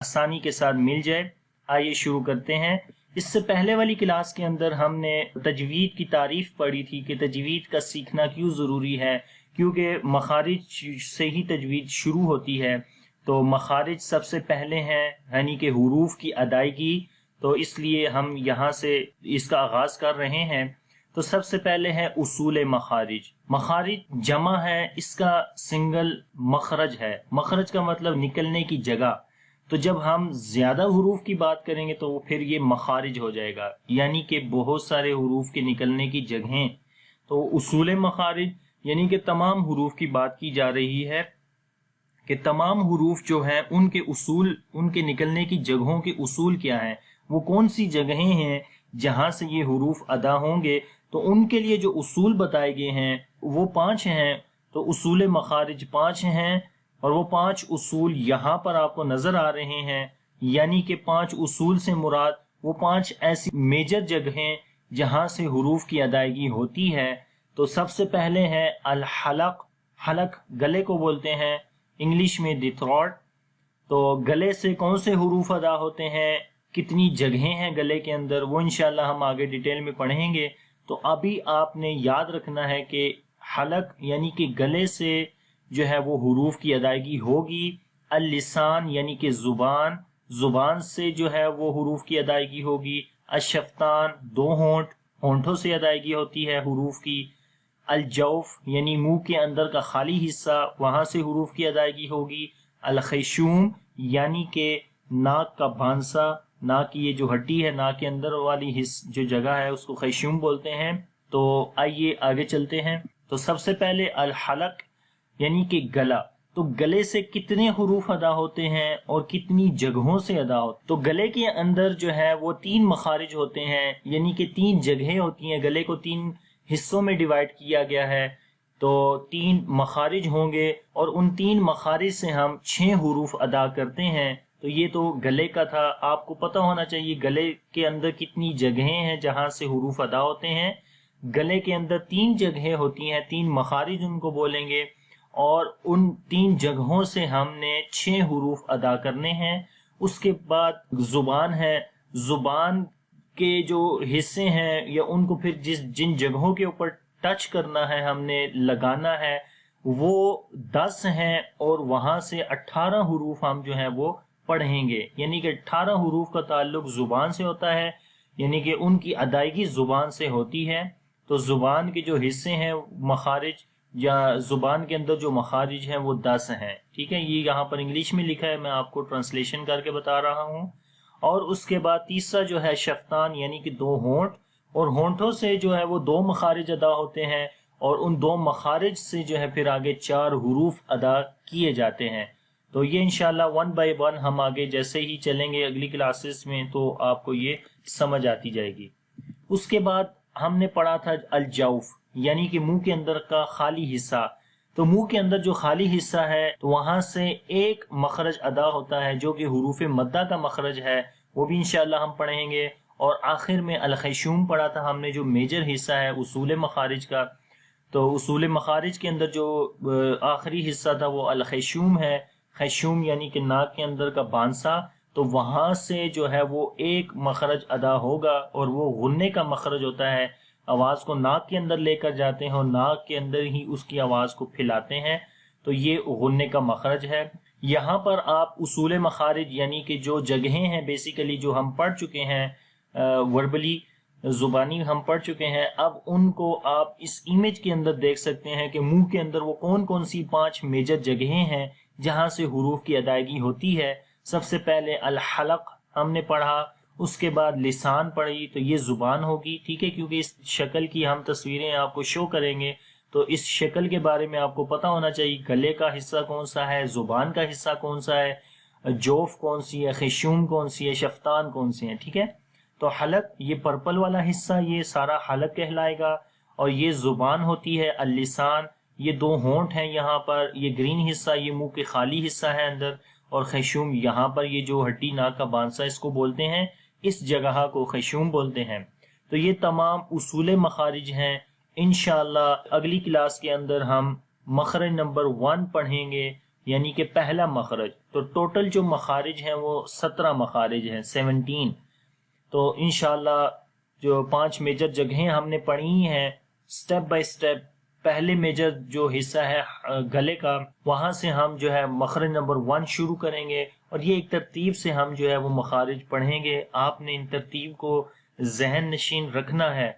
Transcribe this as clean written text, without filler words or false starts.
آسانی کے ساتھ مل جائے۔ آئیے شروع کرتے ہیں۔ اس سے پہلے والی کلاس کے اندر ہم نے تجوید کی تعریف پڑھی تھی کہ تجوید کا سیکھنا کیوں ضروری ہے، کیونکہ مخارج سے ہی تجوید شروع ہوتی ہے۔ تو مخارج سب سے پہلے ہیں، یعنی کہ حروف کی ادائیگی، تو اس لیے ہم یہاں سے اس کا آغاز کر رہے ہیں۔ تو سب سے پہلے ہے اصول مخارج۔ مخارج جمع ہے، اس کا سنگل مخرج ہے۔ مخرج کا مطلب نکلنے کی جگہ۔ تو جب ہم زیادہ حروف کی بات کریں گے تو پھر یہ مخارج ہو جائے گا، یعنی کہ بہت سارے حروف کے نکلنے کی جگہیں۔ تو اصول مخارج یعنی کہ تمام حروف کی بات کی جا رہی ہے کہ تمام حروف جو ہیں ان کے اصول، ان کے نکلنے کی جگہوں کے اصول کیا ہیں، وہ کون سی جگہیں ہیں جہاں سے یہ حروف ادا ہوں گے۔ تو ان کے لیے جو اصول بتائے گئے ہیں وہ 5 ہیں۔ تو اصول مخارج 5 ہیں، اور وہ 5 اصول یہاں پر آپ کو نظر آ رہے ہیں، یعنی کہ 5 اصول سے مراد وہ 5 ایسی میجر جگہیں جہاں سے حروف کی ادائیگی ہوتی ہے۔ تو سب سے پہلے ہے الحلق۔ حلق گلے کو بولتے ہیں، انگلش میں دی تھروٹ۔ تو گلے سے کون سے حروف ادا ہوتے ہیں، کتنی جگہیں ہیں گلے کے اندر، وہ انشاءاللہ ہم آگے ڈیٹیل میں پڑھیں گے۔ تو ابھی آپ نے یاد رکھنا ہے کہ حلق یعنی کہ گلے سے جو ہے وہ حروف کی ادائیگی ہوگی۔ اللسان یعنی کہ زبان، زبان سے جو ہے وہ حروف کی ادائیگی ہوگی۔ الشفتان 2 ہونٹ، ہونٹوں سے ادائیگی ہوتی ہے حروف کی۔ الجوف یعنی منہ کے اندر کا خالی حصہ، وہاں سے حروف کی ادائیگی ہوگی۔ الخیشوم یعنی کہ ناک کا بھانسا، ناک کی یہ جو ہڈی ہے، ناک کے اندر والی جو جگہ ہے اس کو خیشوم بولتے ہیں۔ تو آئیے آگے چلتے ہیں۔ تو سب سے پہلے الحلق یعنی کہ گلا۔ تو گلے سے کتنے حروف ادا ہوتے ہیں اور کتنی جگہوں سے ادا ہوتے ہیں؟ تو گلے کے اندر جو ہے وہ 3 مخارج ہوتے ہیں، یعنی کہ 3 جگہیں ہوتی ہیں۔ گلے کو 3 حصوں میں ڈیوائیڈ کیا گیا ہے، تو 3 مخارج ہوں گے، اور ان 3 مخارج سے ہم 6 حروف ادا کرتے ہیں۔ تو یہ تو گلے کا تھا۔ آپ کو پتہ ہونا چاہیے گلے کے اندر کتنی جگہیں ہیں جہاں سے حروف ادا ہوتے ہیں۔ گلے کے اندر 3 جگہیں ہوتی ہیں، 3 مخارج ان کو بولیں گے، اور ان 3 جگہوں سے ہم نے 6 حروف ادا کرنے ہیں۔ اس کے بعد زبان ہے۔ زبان کے جو حصے ہیں یا ان کو پھر جن جگہوں کے اوپر ٹچ کرنا ہے، ہم نے لگانا ہے، وہ 10 ہیں، اور وہاں سے 18 حروف ہم جو ہیں وہ پڑھیں گے، یعنی کہ 18 حروف کا تعلق زبان سے ہوتا ہے، یعنی کہ ان کی ادائیگی زبان سے ہوتی ہے۔ تو زبان کے جو حصے ہیں مخارج، یا زبان کے اندر جو مخارج ہیں وہ 10 ہیں، ٹھیک ہے۔ یہ یہاں پر انگلش میں لکھا ہے، میں آپ کو ٹرانسلیشن کر کے بتا رہا ہوں۔ اور اس کے بعد تیسرا جو ہے شفتان یعنی کہ 2 ہونٹ، اور ہونٹوں سے جو ہے وہ 2 مخارج ادا ہوتے ہیں، اور ان 2 مخارج سے جو ہے پھر آگے 4 حروف ادا کیے جاتے ہیں۔ تو یہ انشاءاللہ 1 بائی 1 ہم آگے جیسے ہی چلیں گے اگلی کلاسز میں تو آپ کو یہ سمجھ آتی جائے گی۔ اس کے بعد ہم نے پڑھا تھا الجوف یعنی کہ منہ کے اندر کا خالی حصہ۔ تو منہ کے اندر جو خالی حصہ ہے تو وہاں سے ایک مخرج ادا ہوتا ہے جو کہ حروف مدہ کا مخرج ہے، وہ بھی انشاءاللہ ہم پڑھیں گے۔ اور آخر میں الخیشوم پڑھا تھا ہم نے، جو میجر حصہ ہے اصول مخارج کا۔ تو اصول مخارج کے اندر جو آخری حصہ تھا وہ الخیشوم ہے۔ خیشوم یعنی کہ ناک کے اندر کا بانسا، تو وہاں سے جو ہے وہ ایک مخرج ادا ہوگا، اور وہ غنے کا مخرج ہوتا ہے۔ آواز کو ناک کے اندر لے کر جاتے ہیں اور ناک کے اندر ہی اس کی آواز کو پھیلاتے ہیں، تو یہ غنے کا مخرج ہے۔ یہاں پر آپ اصول مخارج یعنی کہ جو جگہیں ہیں بیسیکلی جو ہم پڑھ چکے ہیں، وربلی زبانی ہم پڑھ چکے ہیں، اب ان کو آپ اس امیج کے اندر دیکھ سکتے ہیں کہ منہ کے اندر وہ کون کون سی 5 میجر جگہیں ہیں جہاں سے حروف کی ادائیگی ہوتی ہے۔ سب سے پہلے الحلق ہم نے پڑھا، اس کے بعد لسان پڑھی، تو یہ زبان ہوگی، ٹھیک ہے، کیونکہ اس شکل کی ہم تصویریں آپ کو شو کریں گے تو اس شکل کے بارے میں آپ کو پتہ ہونا چاہیے گلے کا حصہ کون سا ہے، زبان کا حصہ کون سا ہے، جوف کون سی ہے، خیشوم کون سی ہے، شفتان کون سی ہیں، ٹھیک ہے۔ تو حلق یہ پرپل والا حصہ یہ سارا حلق کہلائے گا، اور یہ زبان ہوتی ہے۔ اللسان یہ 2 ہونٹ ہیں یہاں پر، یہ گرین حصہ یہ منہ کے خالی حصہ ہے اندر، اور خیشوم یہاں پر یہ جو ہڈی ناک کا بانسا اس کو بولتے ہیں، اس جگہ کو خیشوم بولتے ہیں۔ تو یہ تمام اصول مخارج ہیں۔ انشاءاللہ اگلی کلاس کے اندر ہم مخرج نمبر 1 پڑھیں گے، یعنی کہ پہلا مخرج۔ تو ٹوٹل جو مخارج ہیں وہ 17 مخارج ہیں، 17۔ تو انشاءاللہ جو 5 میجر جگہیں ہم نے پڑھی ہیں، سٹیپ بائی سٹیپ پہلے میجر جو حصہ ہے گلے کا، وہاں سے ہم جو ہے مخرج نمبر 1 شروع کریں گے، اور یہ ایک ترتیب سے ہم جو ہے وہ مخارج پڑھیں گے۔ آپ نے ان ترتیب کو ذہن نشین رکھنا ہے